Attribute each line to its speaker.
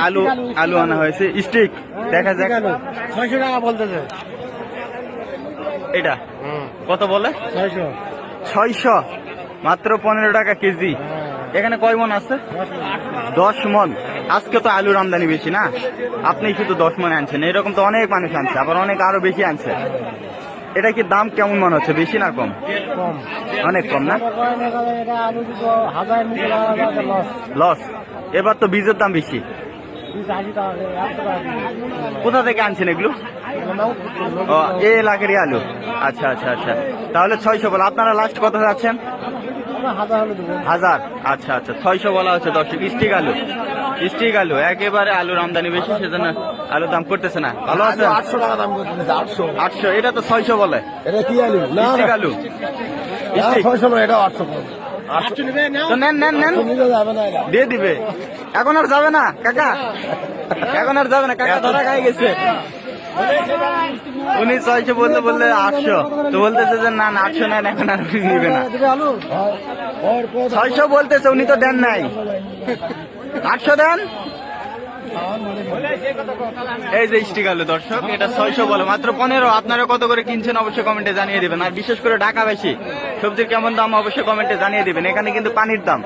Speaker 1: আলু আলু আনা হয়েছে স্টিক, দেখা যাক।
Speaker 2: 600 টাকা বলতেছে।
Speaker 1: এটা কত বলে?
Speaker 2: 600।
Speaker 1: 600, মাত্র 15 টাকা কেজি। এখানে কয় মন আছে? 10 মন। আজকে তো আলুর আমদানি বেশি না, আপনি শুধু 10 মন আনছেন, এরকম তো অনেক মানুষ আনছে, আবার অনেক আরো বেশি আনছে। এটা কি দাম কেমন মনে হচ্ছে, বেশি না কম?
Speaker 2: কম।
Speaker 1: অনেক কম না?
Speaker 2: এটা আলু দিতো 1000 নিচে লস।
Speaker 1: লস। এবার তো বীজের দাম বেশি।
Speaker 2: 80 টাকা 100 টাকা।
Speaker 1: কোথা থেকে আনছেন এগুলো? ও, এই এলাকারই আলু। আচ্ছা আচ্ছা আচ্ছা, তাহলে 600 বলে। আপনারা লাস্ট কত যাচ্ছেন?
Speaker 2: 1000 হলে দেবো।
Speaker 1: 1000। আচ্ছা আচ্ছা, 600 বলা হচ্ছে দর্শক। স্টিক আলু, স্টিক আলু, একেবারে আলুর আমদানি বেশি, সেজন্য আলুর দাম করতেছে না। ভালো আছে?
Speaker 2: 800 টাকা দাম করতেছে। 800।
Speaker 1: 800। এটা তো 600 বলে।
Speaker 2: এটা কি আলু? না
Speaker 1: স্টিক আলু, স্টিক।
Speaker 2: 600 না, এটা 800 কম।
Speaker 1: তো নেন নেন নেন,
Speaker 2: নিতে যাবে না এটা।
Speaker 1: দিয়ে দিবে। এখন আর যাবে না কাকা, এখন আর যাবে না কাকা, ধরা খাই গেছে। উনি 600 বলতে বললে 800, তো বলতেছে যে না না 800 নেন, এখন আর নিবে না।
Speaker 2: দিবে আলু?
Speaker 1: 600 বলতেছে, উনি তো দেন নাই। 800 দেন। এই যে স্টিক আলু দর্শক, এটা 600 বলে, মাত্র 15। আপনারা কত করে কিনছেন অবশ্যই কমেন্টে জানিয়ে দিবেন। আর বিশেষ করে ঢাকাবাসী সবজির কেমন দাম অবশ্যই কমেন্টে জানিয়ে দিবেন। এখানে কিন্তু পানির দাম।